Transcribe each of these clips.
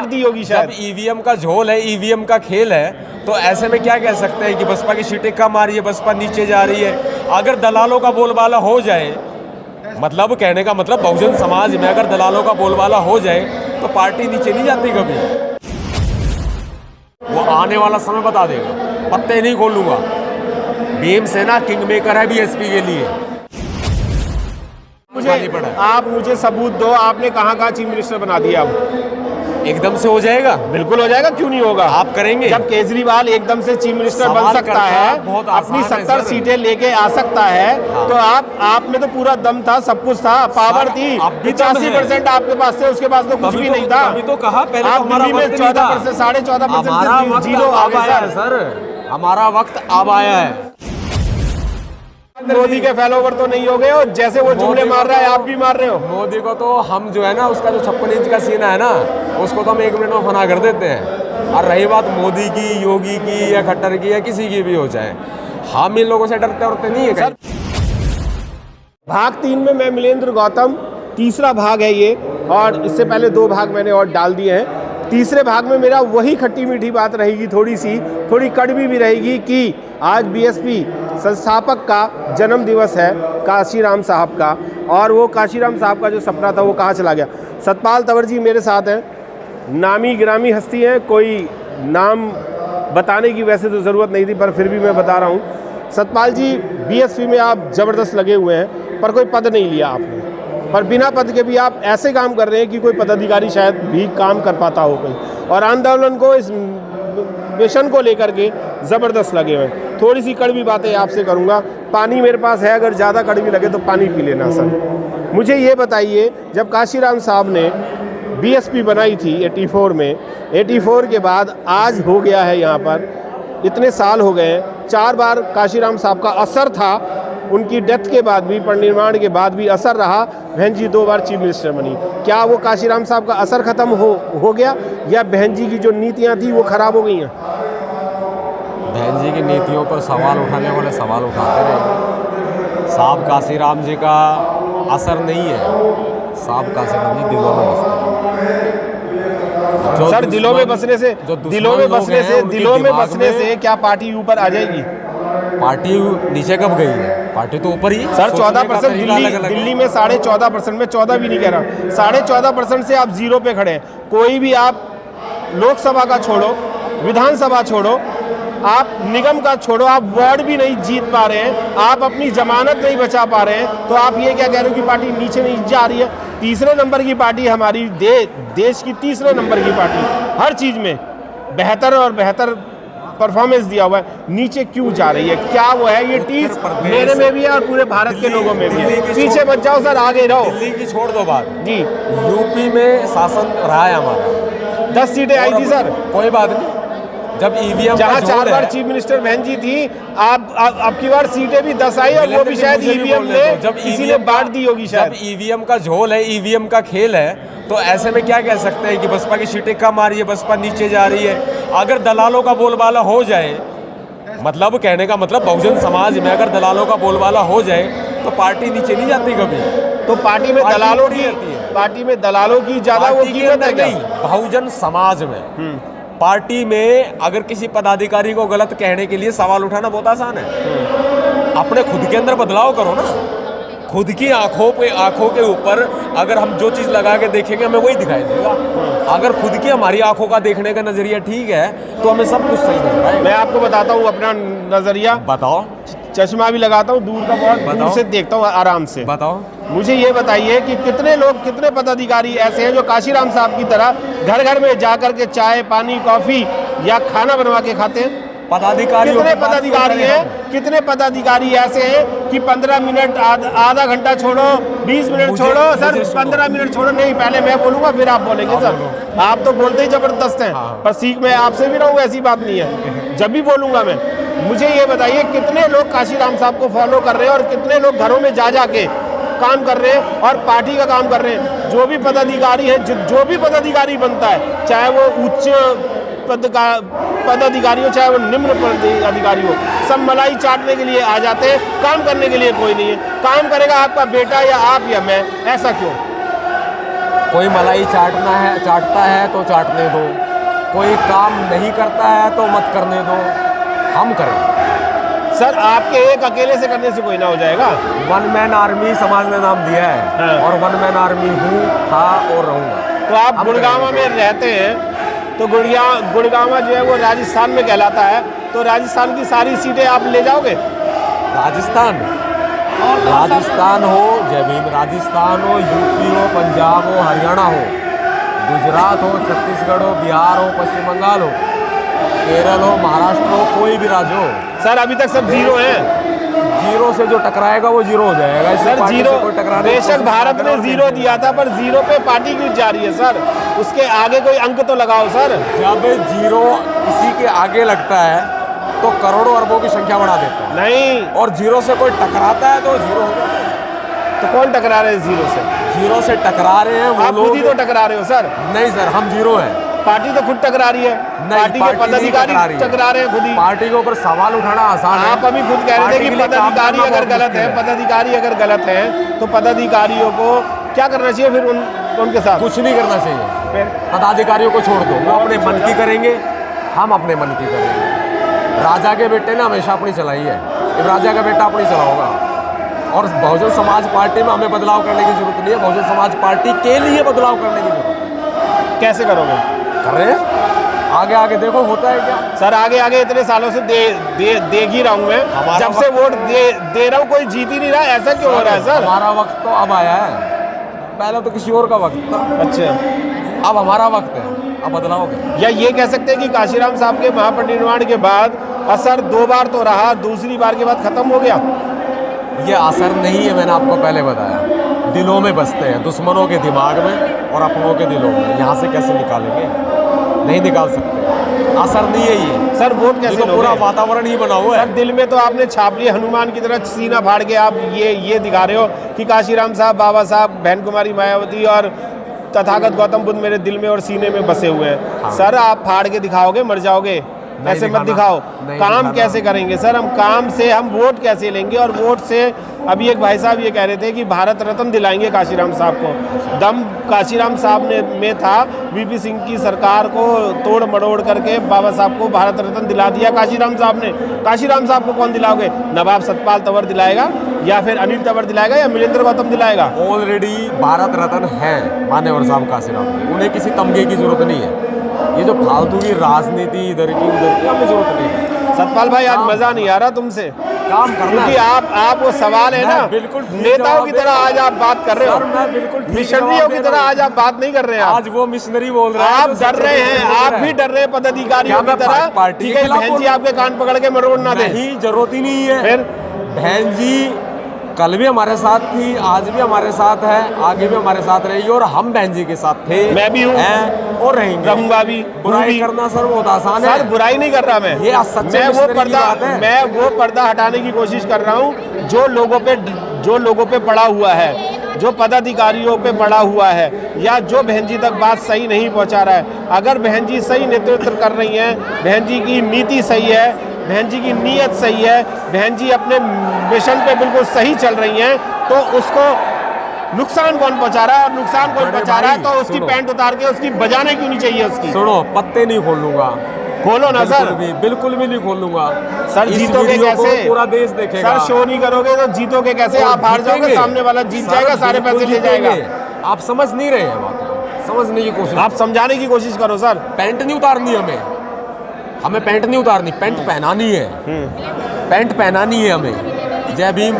बांट दी होगी शायद। जब ईवीएम का झोल है, ईवीएम का खेल है, तो ऐसे में क्या कह सकते हैं कि बसपा की सीटें कम आ रही है, बसपा नीचे जा रही है। अगर दलालों का बोलबाला हो जाए, मतलब कहने का मतलब बहुजन समाज में अगर दलालों का बोलबाला हो जाए तो पार्टी नीचे नहीं जाती कभी। वो आने वाला समय बता देगा, पत्ते नहीं खोलूंगा। भीमसेना किंग मेकर है बीएसपी के लिए। आप मुझे सबूत दो, आपने कहाँ चीफ मिनिस्टर बना दिया? अब एकदम से हो जाएगा? बिल्कुल हो जाएगा, क्यों नहीं होगा? आप करेंगे? जब केजरीवाल एकदम से चीफ मिनिस्टर बन सकता है, अपनी 70 सीटें लेके आ सकता है, हाँ। तो आप में तो पूरा दम था, सब कुछ था, पावर थी। 85% आपके पास थे, उसके पास तो कुछ भी नहीं था। अभी तो कहा पहले आप दिल्ली में 14%, 14.5% जीरो आ गया सर। हमारा वक्त अब आया है। मोदी के फॉलोवर तो नहीं हो गए, और जैसे वो जुमले मार रहा है आप भी मार रहे हो। मोदी को तो हम जो है ना, उसका जो 56 इंच का सीना है ना, उसको तो हम 1 मिनट में फना कर देते हैं। और रही बात मोदी की, योगी की या खट्टर की या किसी की भी हो जाए, हम इन लोगों से डरते नहीं है सर। भाग 3 में मैं मिलेंद्र गौतम, तीसरा भाग है ये, और इससे पहले 2 भाग मैंने और डाल दिए हैं। तीसरे भाग में मेरा वही खट्टी मीठी बात रहेगी, थोड़ी कड़वी भी रहेगी कि आज बीएसपी संस्थापक का जन्म दिवस है, काशीराम साहब का, और वो काशीराम साहब का जो सपना था वो कहाँ चला गया। सतपाल तंवर जी मेरे साथ हैं, नामी गिरामी हस्ती हैं, कोई नाम बताने की वैसे तो ज़रूरत नहीं थी, पर फिर भी मैं बता रहा हूँ। सतपाल जी, बीएसपी में आप ज़बरदस्त लगे हुए हैं, पर कोई पद नहीं लिया आपने, पर बिना पद के भी आप ऐसे काम कर रहे हैं कि कोई पदाधिकारी शायद भी काम कर पाता हो कोई, और आंदोलन को, इस मिशन को लेकर के ज़बरदस्त लगे हुए हैं। थोड़ी सी कड़वी बातें आपसे करूंगा, पानी मेरे पास है, अगर ज़्यादा कड़वी लगे तो पानी पी लेना सर। मुझे ये बताइए, जब काशीराम साहब ने बीएसपी बनाई थी 84 में, 84 के बाद आज हो गया है यहाँ पर, इतने साल हो गए, 4 बार काशीराम साहब का असर था, उनकी डेथ के बाद भी, परिनिर्वाण के बाद भी असर रहा। बहन जी 2 बार चीफ मिनिस्टर बनी, क्या वो काशीराम साहब का असर ख़त्म हो गया, या बहन जी की जो नीतियाँ थी वो ख़राब हो गई हैं? बहन जी की नीतियों पर सवाल उठाने वाले सवाल उठाते रहे। साहब काशीराम जी का असर नहीं है, साहब काशीराम जी दिलों में बसते हैं। सर दिलों में बसने से क्या पार्टी ऊपर आ जाएगी? पार्टी नीचे कब गई है? पार्टी तो ऊपर ही सर। 14% दिल्ली में 14.5%, में 14 भी नहीं कह रहा, 14.5% से आप जीरो पे खड़े हैं। कोई भी आप लोकसभा का छोड़ो, विधानसभा छोड़ो, आप निगम का छोड़ो, आप वार्ड भी नहीं जीत पा रहे हैं, आप अपनी जमानत नहीं बचा पा रहे हैं, तो आप ये क्या कह रहे हो कि पार्टी नीचे नहीं जा रही है? तीसरे नंबर की पार्टी हमारी देश की तीसरे नंबर की पार्टी, हर चीज़ में बेहतर और बेहतर परफॉर्मेंस दिया हुआ है, नीचे क्यों जा रही है? क्या वो है? ये टीज मेरे में भी है और पूरे भारत के लोगों में भी है। पीछे मत जाओ सर, आगे रहो। दिल्ली की छोड़ दो बात जी, यूपी में शासन रहा है हमारा, 10 सीटें आई थी सर। कोई बात नहीं, जब ईवीएम जहाँ 4 बार चीफ मिनिस्टर बहन जी थी, आप की बार सीटें भी 10 आई, और वो भी शायद ईवीएम ने इसीलिए बांट दी होगी शायद। जब ईवीएम का झोल है, ईवीएम का खेल है, तो ऐसे में क्या कह सकते हैं कि बसपा की सीटें कम आ रही है, बसपा नीचे जा रही है। अगर दलालों का बोलबाला हो जाए, मतलब कहने का मतलब बहुजन समाज में अगर दलालों का बोलबाला हो जाए तो पार्टी नीचे नहीं जाती कभी। तो पार्टी में दलालों की ज्यादा वो कीमत है नहीं, बहुजन समाज में पार्टी में अगर किसी पदाधिकारी को गलत कहने के लिए सवाल उठाना बहुत आसान है। अपने खुद के अंदर बदलाव करो ना, खुद की आंखों के ऊपर अगर हम जो चीज़ लगा के देखेंगे हमें वही दिखाई देगा। अगर खुद की हमारी आंखों का देखने का नजरिया ठीक है तो हमें सब कुछ सही नजर आएगा। मैं आपको बताता हूँ अपना नजरिया। बताओ। चश्मा भी लगाता हूँ, दूर का बहुत दूर से देखता हूँ आराम से। बताओ। मुझे ये बताइए कि कितने पदाधिकारी ऐसे हैं जो काशीराम साहब की तरह घर घर में जाकर के चाय, पानी, कॉफी या खाना बनवा के खाते हैं? पदाधिकारी कितने पदाधिकारी ऐसे हैं कि 15 मिनट, आधा घंटा छोड़ो, 20 मिनट छोड़ो सर, 15 मिनट छोड़ो, नहीं पहले मैं बोलूंगा फिर आप बोलेंगे सर। आप तो बोलते ही जबरदस्त हैं, पर सीख मैं आपसे भी रहूँ, ऐसी बात नहीं है, जब भी बोलूंगा मैं। मुझे ये बताइए कितने लोग काशीराम साहब को फॉलो कर रहे हैं और कितने लोग घरों में जा के काम कर रहे हैं और पार्टी का काम कर रहे हैं? जो भी पदाधिकारी है, जो भी पदाधिकारी बनता है, चाहे वो उच्च पदाधिकारी हो चाहे वो निम्न पदाधिकारी हो, सब मलाई चाटने के लिए आ जाते हैं, काम करने के लिए कोई नहीं है। काम करेगा आपका बेटा या आप या मैं, ऐसा क्यों? कोई मलाई चाटता है तो चाटने दो, कोई काम नहीं करता है तो मत करने दो, हम करेंगे। सर आपके एक अकेले से करने से कोई ना हो जाएगा। वन मैन आर्मी समाज ने नाम दिया है। हाँ। और वन मैन आर्मी हूँ, था और रहूँगा। तो आप गुड़गांव में रहते हैं, तो गुड़गांव जो है वो राजस्थान में कहलाता है, तो राजस्थान की सारी सीटें आप ले जाओगे? राजस्थान हो, जय भीम, राजस्थान हो, यूपी हो, पंजाब हो, हरियाणा हो, गुजरात हो, छत्तीसगढ़ हो, बिहार हो, पश्चिम बंगाल हो, केरल हो, महाराष्ट्र हो, कोई भी राज्य हो। सर अभी तक सब जीरो हैं। जीरो से जो टकराएगा वो जीरो हो जाएगा। सर जीरो, बेशक भारत ने जीरो दिया था, पर जीरो पे पार्टी क्यों जा रही है सर? उसके आगे कोई अंक तो लगाओ सर। जब जीरो किसी के आगे लगता है तो करोड़ों अरबों की संख्या बढ़ा देता है। नहीं, और जीरो से कोई टकराता है तो जीरो हो जाता है। तो कौन टकरा रहे हैं जीरो से? जीरो से टकरा रहे हैं वो आप खुद ही तो टकरा रहे हो सर। नहीं सर, हम जीरो हैं। पार्टी तो खुद टकरा रही है। पार्टी के पदाधिकारी टकरा रहे हैं खुद ही। पार्टी के ऊपर सवाल उठाना आसान है। आप अभी खुद कह रहे थे कि पदाधिकारी अगर गलत है, पदाधिकारी अगर गलत है तो पदाधिकारियों को क्या करना चाहिए फिर उनके साथ? कुछ नहीं करना चाहिए। फिर पदाधिकारियों को छोड़ दो, वो अपने मन की करेंगे, हम अपने मन की करेंगे। राजा के बेटे ने हमेशा अपनी चलाई है, अब राजा का बेटा अपनी चलाओगा। और बहुजन समाज पार्टी में हमें बदलाव करने की जरूरत नहीं है, बहुजन समाज पार्टी के लिए बदलाव करने की जरूरत है। कैसे करोगे? कर रहे हैं, आगे आगे देखो होता है क्या। सर आगे आगे इतने सालों से देख ही रहा हूँ मैं, जब से वोट दे रहा हूँ कोई जीत ही नहीं रहा। ऐसा क्यों हो रहा है सर? हमारा वक्त तो अब आया है, पहले तो किसी और का वक्त था। अच्छा, अब हमारा वक्त है, अब बदलाव होगा। या ये कह सकते हैं कि काशीराम साहब के महापरिनिर्वाण के बाद असर 2 बार तो रहा, दूसरी बार के बाद खत्म हो गया? ये असर नहीं है, मैंने आपको पहले बताया, दिलों में बसते हैं, दुश्मनों के दिमाग में और अपनों के दिलों में। यहाँ से कैसे निकालेंगे? नहीं निकाल सकते, असर नहीं है ये। सर वोट कैसे तो पूरा वातावरण ही बना हुआ है। सर दिल में तो आपने छाप लिया, हनुमान की तरह सीना फाड़ के आप ये दिखा रहे हो कि काशीराम साहब, बाबा साहब, बहन कुमारी मायावती और तथागत गौतम बुद्ध मेरे दिल में और सीने में बसे हुए हैं। हाँ। सर आप फाड़ के दिखाओगे, मर जाओगे। ऐसे मत दिखाओ। काम कैसे करेंगे सर? हम काम से, हम वोट कैसे लेंगे? और वोट से अभी एक भाई साहब ये कह रहे थे कि भारत रत्न दिलाएंगे काशीराम साहब को। दम काशीराम साहब में था, वीपी सिंह की सरकार को तोड़ मरोड़ करके बाबा साहब को भारत रत्न दिला दिया काशीराम साहब ने। काशीराम साहब को कौन दिलाओगे? नवाब सतपाल तंवर दिलाएगा, या फिर अनिल तंवर दिलाएगा, या मिलिंद्र गौतम दिलाएगा? ऑलरेडी भारत रत्न है मान्यवर साहब काशीराम की, उन्हें किसी तमगे की जरूरत नहीं है। ये जो फालतू की राजनीति इधर की उधर की, हमें जरूरत नहीं है। सतपाल भाई आज मजा नहीं आ रहा तुमसे, काम करना क्योंकि आप वो सवाल है ना, बिल्कुल नेताओं की तरह आज आप बात कर रहे हो। मैं बिल्कुल मिशनरियों की तरह आज आप बात नहीं कर रहे हैं। आज वो मिशनरी बोल रहा है, आप डर रहे हैं, आप भी डर रहे हैं पदाधिकारियों की तरह। पार्टी के बहन जी आपके कान पकड़ के मरोड़ ना दे। नहीं, जरूरत ही नहीं है। फिर बहन जी कल भी हमारे साथ थी, आज भी हमारे साथ है, आगे भी हमारे साथ रहेगी, और हम बहन जी के साथ थे, मैं भी हूँ और रहेंगे, रहूंगा भी। बुराई करना सर बहुत आसान है। सर बुराई नहीं कर रहा मैं मैं वो पर्दा हटाने की कोशिश कर रहा हूँ जो लोगों पे पड़ा हुआ है, जो पदाधिकारियों पे पड़ा हुआ है, या जो बहन जी तक बात सही नहीं पहुँचा रहा है। अगर बहन जी सही नेतृत्व कर रही हैं, बहन जी की नीति सही है, बहन जी की नीयत सही है, बहन जी अपने मिशन पे बिल्कुल सही चल रही हैं, तो उसको नुकसान कौन पहुंचा रहा है? और नुकसान कौन पहुंचा रहा है तो उसकी पैंट उतार के उसकी बजाने क्यों नहीं चाहिए उसकी? सुनो, पत्ते नहीं खोल लूंगा। खोलो ना सर। बिल्कुल भी नहीं खोल लूंगा सर। जीतोगे कैसे? पूरा देश देखेगा। सर शो नहीं करोगे तो जीतोगे कैसे? आप हार जाओगे, सामने वाला जीत जाएगा, सारे पैसे ले जाएगा। आप समझ नहीं रहे हैं बात, समझने की कोशिश, आप समझाने की कोशिश करो सर। पैंट नहीं उतारनी हमें पैंट नहीं उतारनी, पैंट पहनानी है। पैंट पहनानी है हमें, जय भीम,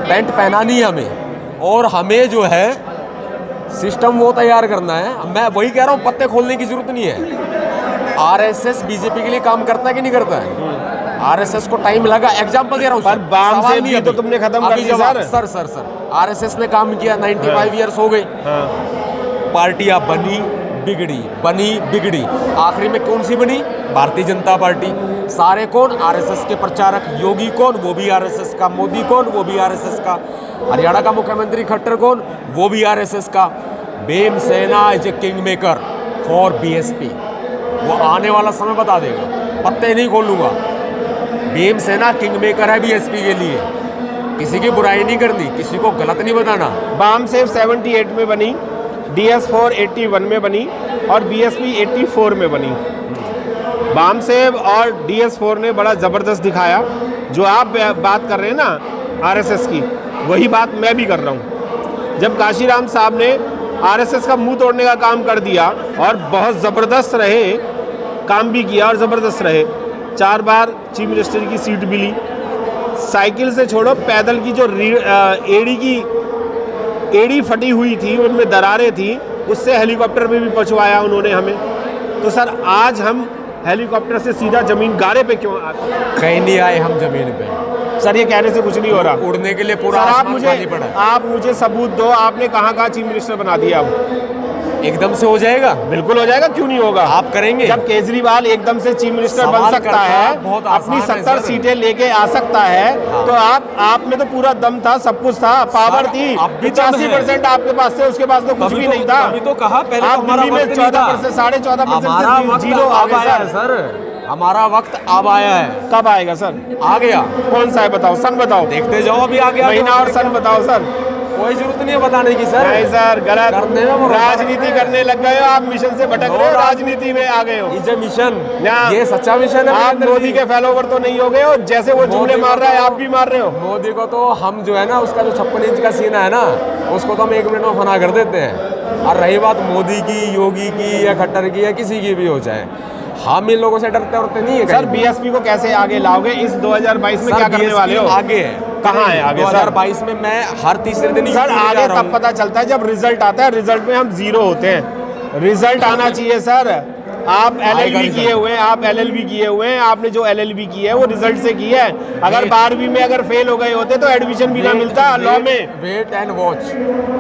पैंट पहनानी है हमें। और हमें जो है सिस्टम वो तैयार करना है। मैं वही कह रहा हूँ, पत्ते खोलने की जरूरत नहीं है। आरएसएस बीजेपी के लिए काम करता है कि नहीं करता है? आरएसएस को टाइम लगा, एग्जाम्पल दे रहा हूँ। पर बाम से भी तो तुमने खत्म कर दिया सर। सर आरएसएस ने काम किया, 95 ईयर्स हो गए। पार्टियां बनी बिगड़ी, आखिरी में कौन सी बनी? भारतीय जनता पार्टी। सारे कौन? आरएसएस के प्रचारक। योगी कौन? वो भी आरएसएस का। मोदी कौन? वो भी आरएसएस का। हरियाणा का मुख्यमंत्री खट्टर कौन? वो भी आरएसएस का। Bhimsena is a king maker for BSP. वो आने वाला समय बता देगा, पत्ते नहीं खोलूंगा। भीमसेना किंग मेकर है बीएसपी के लिए। किसी की बुराई नहीं करनी, किसी को गलत नहीं बताना। बाम सेफ 78 में बनी, DS4 81 में बनी और BSP 84 में बनी। बामसेब और DS4 ने बड़ा ज़बरदस्त दिखाया। जो आप बात कर रहे हैं ना RSS की, वही बात मैं भी कर रहा हूँ। जब काशीराम साहब ने RSS का मुंह तोड़ने का काम कर दिया और बहुत ज़बरदस्त रहे, काम भी किया और ज़बरदस्त रहे, 4 बार चीफ मिनिस्टर की सीट भी ली। साइकिल से छोड़ो, पैदल की जो एड़ी फटी हुई थी, उनमें दरारें थी, उससे हेलीकॉप्टर में भी पहुंचवाया उन्होंने हमें। तो सर आज हम हेलीकॉप्टर से सीधा जमीन गारे पे क्यों आते? कहीं नहीं आए हम जमीन पे सर, ये कहने से कुछ नहीं हो रहा। उड़ने के लिए पूरा सर आसमान खाली पड़ा है। आप मुझे सबूत दो, आपने कहाँ चीफ मिनिस्टर बना दिया? अब एकदम से हो जाएगा? बिल्कुल हो जाएगा, क्यों नहीं होगा? आप करेंगे? जब केजरीवाल एकदम से चीफ मिनिस्टर बन सवाल सकता करना है, बहुत आसान अपनी है 70 सर। सीटें लेके आ सकता है, तो आप में तो पूरा दम था, सब कुछ था, पावर थी। अब भी दम है। 85% आपके पास थे, उसके पास तो कुछ भी नहीं था। अभी तो कहा पहले आप तो हमारा दिल्ली में वक्त नहीं था। 14%, 14.5% हमारा से वक्त जीरो आ अब आया है गए सर। हमारा वक्त अब आया है। कब आएगा सर? आ गया। कौन सा है बताओ, सन बताओ। देखते जाओ, अभी आ गया। महीना और सन बताओ सर। कोई जरूरत नहीं है बताने की सर। नहीं सर, गलत। करने में वो राजनीति करने लग गए हो आप, मिशन से भटक रहे हो, राजनीति में आ गए हो। इज ए मिशन, ना। ये सच्चा मिशन है। आप मोदी के फॉलोवर तो नहीं हो गए हो, जैसे वो जुमले मार रहा है आप भी मार रहे हो। मोदी को तो हम जो है ना, उसका जो 56 इंच का सीना है ना, उसको तो हम 1 मिनट में फना कर देते हैं। और रही बात मोदी की, योगी की या खट्टर की या किसी की भी हो जाए, हम इन लोगों से डरते नहीं है। सर BSP को कैसे आगे लाओगे इस 2022 में? क्या करने वाले हो? आगे है। कहाँ है आगे? 2022 में मैं हर तीसरे दिन सर आगे तब पता चलता है जब रिजल्ट आता है। रिजल्ट में हम 0 होते हैं। रिजल्ट आना चाहिए सर। आप LLB किए हुए हैं, आप LLB किए हुए हैं, आपने जो LLB की है वो रिजल्ट से की है। अगर 12वीं में अगर फेल हो गए होते तो एडमिशन भी ना मिलता लॉ में। Wait and watch.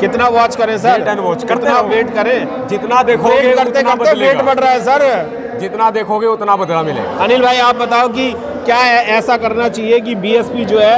कितना वॉच करें सर? वेट एंड वॉच कितना वेट करें? जितना देखोगे करते करते वेट बढ़ रहा है सर। जितना देखोगे उतना बदला मिलेगा। अनिल भाई आप बताओ कि क्या ऐसा करना चाहिए कि BSP जो है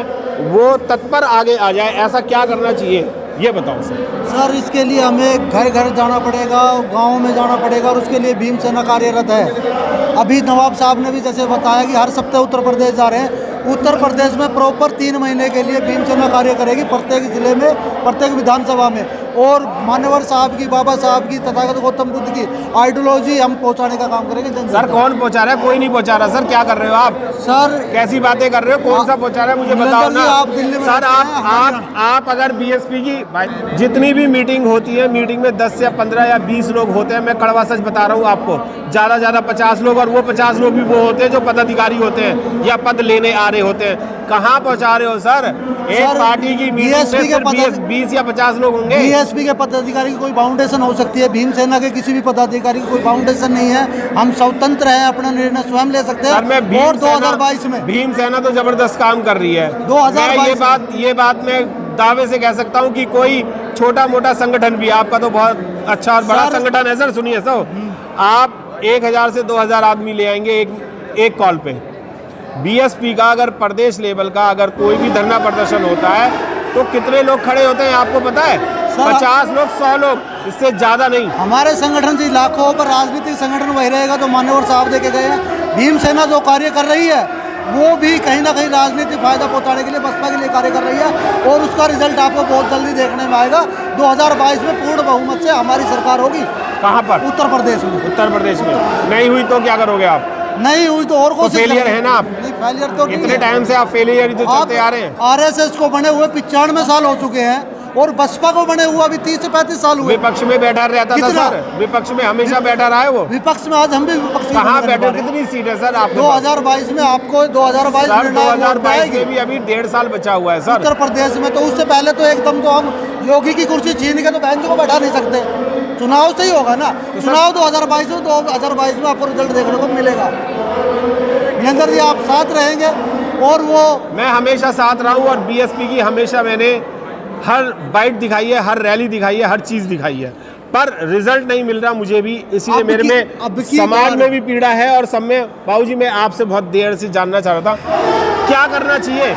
वो तत्पर आगे आ जाए? ऐसा क्या करना चाहिए ये बताओ सर। सर इसके लिए हमें घर घर जाना पड़ेगा, गांव में जाना पड़ेगा, और उसके लिए भीमसेना कार्यरत है। अभी नवाब साहब ने भी जैसे बताया कि हर सप्ताह उत्तर प्रदेश जा रहे हैं। उत्तर प्रदेश में प्रॉपर 3 महीने के लिए भीमसेना कार्य करेगी, प्रत्येक जिले में, प्रत्येक विधानसभा में। और मान्यवर साहब की, बाबा साहब की, तथागत गौतम बुद्ध की आइडियोलॉजी हम पहुंचाने का काम करेंगे। सर कौन पहुंचा रहा है? कोई नहीं पहुंचा रहा। सर क्या कर रहे हो आप? सर कैसी बातें कर रहे हो? कौन सा पहुंचा रहा है मुझे बताओ ना। आप दिल्ली में सर आप अगर BSP की जितनी भी मीटिंग होती है, मीटिंग में 10 या 15 या 20 लोग होते हैं। मैं कड़वा सच बता रहा हूँ आपको, ज़्यादा 50 लोग, और वो 50 लोग भी वो होते हैं जो पदाधिकारी होते हैं या पद लेने आ रहे होते हैं। कहाँ पहुँचा रहे हो सर? एक पार्टी की मीटिंग में 20 या 50 लोग होंगे। BSP के पदाधिकारी की कोई बाउंडेशन हो सकती है, भीमसेना के किसी भी पदाधिकारी की कोई बाउंडेशन नहीं है। हम स्वतंत्र हैं, अपना निर्णय स्वयं ले सकते हैं। और 2022 में भीमसेना तो जबरदस्त काम कर रही है। 2022 ये बात मैं दावे से कह सकता हूँ कि कोई छोटा मोटा संगठन भी, आपका तो बहुत अच्छा और बड़ा संगठन है सर। सुनिए सर, आप 1000 से 2000 आदमी ले आएंगे एक कॉल पे। BSP का अगर प्रदेश लेवल का अगर कोई भी धरना प्रदर्शन होता है तो कितने लोग खड़े होते हैं आपको पता है? 50 लोग, 100 लोग, इससे ज्यादा नहीं। हमारे संगठन से लाखों पर राजनीतिक संगठन वही रहेगा जो मान्यवर साहब देखे गए हैं। भीमसेना जो कार्य कर रही है वो भी कहीं ना कहीं राजनीतिक फायदा पहुंचाने के लिए, बसपा के लिए कार्य कर रही है। और उसका रिजल्ट आपको बहुत जल्दी देखने में आएगा। 2022 में पूर्ण बहुमत से हमारी सरकार होगी। कहाँ पर? उत्तर प्रदेश में। उत्तर प्रदेश में नहीं हुई तो क्या करोगे आप? नहीं हुई तो और कोशिश फेलियर है ना आप? नहीं, फेलियर तो इतने टाइम से आप फेलियर ही तो चलते आ रहे हैं। RSS को बने हुए 95 साल हो चुके हैं और बसपा को बने हुआ अभी 30 से 35 साल हुए। विपक्ष में बैठा रहता था सर, विपक्ष में हमेशा बैठा रहा है वो। विपक्ष में आज हम भी विपक्ष में कहाँ बैठे? कितनी सीट है सर आप? 2022 में आपको 2022 में भी अभी 1.5 साल बचा हुआ है सर। उत्तर प्रदेश में तो उससे पहले तो एकदम तो हम योगी की कुर्सी छीन के तो बहन को बैठा नहीं सकते। चुनाव से ही होगा ना। चुनाव 2022 में, 2022 में आपको रिजल्ट देखने को मिलेगा। वीरेंद्र जी आप साथ रहेंगे और वो मैं हमेशा साथ रहा हूँ। और BSP की हमेशा मैंने हर बाइट दिखाई है, हर रैली दिखाई है, हर चीज़ दिखाई है, पर रिजल्ट नहीं मिल रहा मुझे भी। इसीलिए मेरे में समाज में भी पीड़ा है। और सब में बाबूजी मैं आपसे बहुत देर से जानना चाह रहा था क्या करना चाहिए।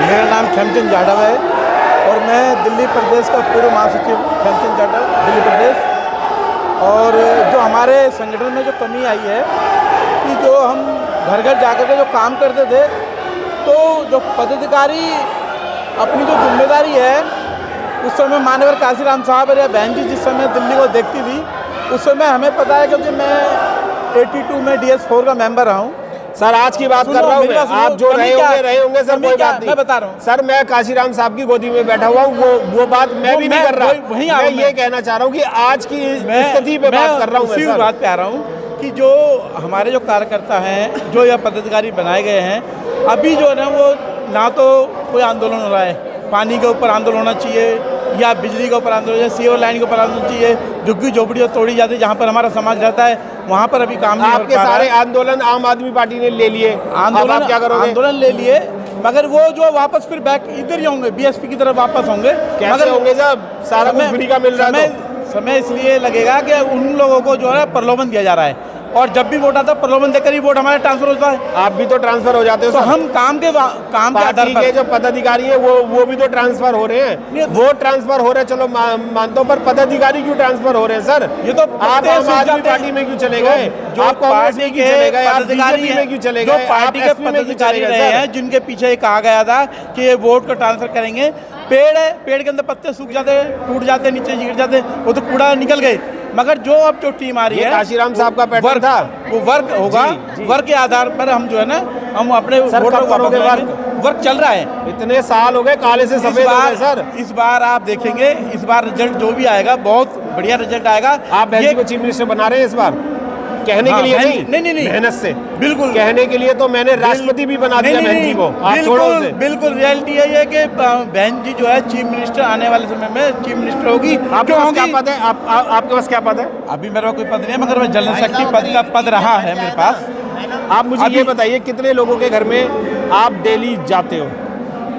मेरा नाम खेमचंद जाटव है और मैं दिल्ली प्रदेश का पूर्व महासचिव खेमचंद जाटव, दिल्ली प्रदेश। और जो हमारे संगठन में जो कमी आई है कि जो हम घर घर जाकर के जो काम करते थे, तो जो पदाधिकारी अपनी जो जिम्मेदारी है उस समय मान्यवर काशीराम साहब और या बहन जी जिस समय दिल्ली को देखती थी, उस समय हमें पता है, क्योंकि मैं 82 में DS4 का मेंबर रहा हूँ। सर आज की बात सुनो, कर रहा हूँ मेरी बात सुनो, आप जो कमी रहे होंगे सर, कमी कोई क्या? बात नहीं, मैं बता रहा हूँ सर। मैं काशीराम साहब की गोदी में बैठा हुआ हूँ, वो बात मैं भी नहीं कर रहा। वहीं मैं ये कहना चाह रहा हूँ कि आज की स्थिति पे बात कर रहा हूँ उसी मैं, सर। बात पे आ रहा हूँ कि जो हमारे जो कार्यकर्ता हैं, जो यह पदाधिकारी बनाए गए हैं, अभी जो है ना वो ना तो कोई आंदोलन हो रहा है, पानी के ऊपर आंदोलन होना चाहिए या बिजली के ऊपर आंदोलन, या सीवर लाइन के ऊपर आंदोलन चाहिए, झुग्गी झोपड़ियाँ तोड़ी जाती है जहाँ पर हमारा समाज रहता है, वहाँ पर अभी काम नहीं हो आपके पा रहा सारे है। आंदोलन आम आदमी पार्टी ने ले लिए, अब आप क्या करोगे? आंदोलन ले लिए, मगर वो जो वापस फिर बैक इधर ही होंगे, BSP की तरफ वापस होंगे। कैसे होंगे जब सारा कुछ फ्री का मिल रहा है? समय इसलिए लगेगा कि उन लोगों को जो है प्रलोभन दिया जा रहा है, और जब भी वोट आता है प्रलोभन देकर ही वोट हमारे ट्रांसफर होता है। आप भी तो ट्रांसफर हो जाते हो तो सर। हम काम के आधार पार्टी पर के जो पदाधिकारी है वो भी तो ट्रांसफर हो रहे हैं, वो ट्रांसफर हो रहे हैं, चलो मानता हूं, पर पदाधिकारी क्यों ट्रांसफर हो रहे हैं सर? ये तो आप आम आदमी पार्टी में क्यों चले गए? जो आप कांग्रेस में पार्टी क्यों के चले गए? आप पदाधिकारी बीजेपी में क्यों चले जो गए? पार्टी आप के SP में क्यों पदाधिकारी चले गए, रहे सर? हैं, जिनके पीछे ये कहा गया था कि ये वोट को ट्रांसफर करेंगे, पेड़ है, पेड़ के अंदर पत्ते सूख जाते, टूट जाते, नीचे गिर जाते, वो तो कूड़ा निकल गए, मगर जो अब जो टीम आ रही ये है, काशीराम साहब का पैटर्न था, वो वर्क होगा। जी। वर्क के आधार पर हम जो है ना, हम अपने सर, वोटर कब को करोगे वापस लाएंगे। वर्क चल रहा है, इतने साल हो गए, काले से सफेद हो गए सर। इस बार आप देखेंगे, इस बार रिजल्ट जो भी आएगा बहुत बढ़िया रिजल्ट आएगा। आप बहन जी को चीफ मिनिस्टर बना रहे हैं इस बार? कहने के लिए नहीं, मेहनत से। बिल्कुल कहने के लिए तो मैंने राष्ट्रपति भी बना दिया बहन जी को। आप छोड़ो उसे। बिल्कुल रियलिटी यही है कि बहन जी जो है चीफ मिनिस्टर आने वाले समय में चीफ मिनिस्टर होगी। आपके पास क्या पद है? आपके पास क्या पद है? अभी मेरा कोई पद नहीं है, मगर मैं जनरल सेक्रेटरी पद का पद रहा है मेरे पास। आप मुझे ये बताइए, कितने लोगों के घर में आप डेली जाते हो?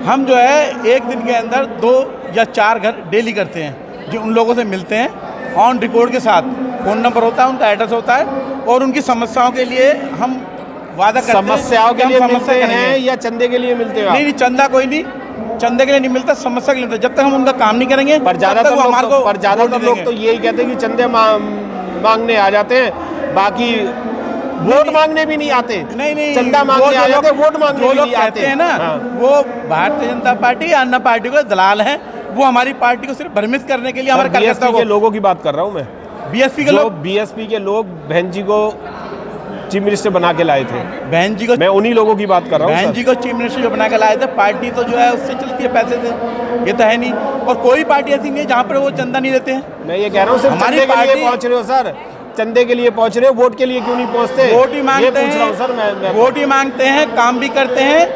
हम जो है एक दिन के अंदर 2 या 4 घर डेली करते हैं, जो उन लोगों से मिलते हैं ऑन रिकॉर्ड के साथ, फ़ोन नंबर होता है, उनका एड्रेस होता है, और उनकी समस्याओं के लिए हम वादा करते हैं। समस्याओं के लिए मिलते समस्या हैं या चंदे के लिए मिलते हो? नहीं, चंदा कोई नहीं, चंदे के लिए नहीं मिलता, समस्या के लिए मिलता। जब तक हम उनका काम नहीं करेंगे, पर ज्यादातर लोग लोग तो यही कहते हैं कि चंदे मांगने आ जाते हैं, बाकी वोट मांगने भी नहीं आते। नहीं, चंदा मांगने आ जाते हैं, वोट मांगने भी नहीं आते हैं ना। वो भारतीय जनता पार्टी या अन्य पार्टी को दलाल हैं, वो हमारी पार्टी को सिर्फ भ्रमित करने के लिए हमारे कार्यकर्ता के लोगों की बात कर रहा हूँ मैं। BSP के लोग, BSP के लोग बहन जी को चीफ मिनिस्टर बना के लाए थे। बहन जी को, मैं उन्हीं लोगों की बात कर रहा हूँ। बहन जी को चीफ मिनिस्टर जो बना के लाए थे, पार्टी तो जो है उससे चलती है पैसे से, ये तो है नहीं। और कोई पार्टी ऐसी नहीं है जहाँ पर वो चंदा नहीं देते हैं। मैं ये कह रहा हूँ, सिर्फ हमारी चंदे के लिए पार्टी पहुँच रहे हो सर, चंदे के लिए पहुँच रहे हो, वोट के लिए क्यों नहीं पहुँचते? वोट ही मांगते हैं, ये पूछ रहा हूँ सर मैं। वोट ही मांगते हैं, काम भी करते हैं,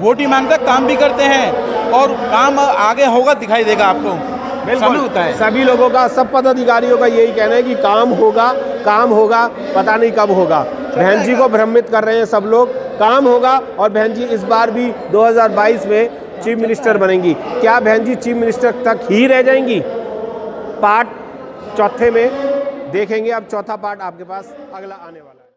वोट ही मांगते हैं, काम भी करते हैं, और काम आगे होगा, दिखाई देगा आपको। बिल्कुल होता है। सभी लोगों का, सब पदाधिकारियों का यही कहना है कि काम होगा, पता नहीं कब होगा। बहन जी को भ्रमित कर रहे हैं सब लोग, काम होगा, और बहन जी इस बार भी 2022 में चीफ मिनिस्टर बनेंगी। क्या बहन जी चीफ मिनिस्टर तक ही रह जाएंगी? पार्ट 4 में देखेंगे। अब चौथा पार्ट आपके पास अगला आने वाला है।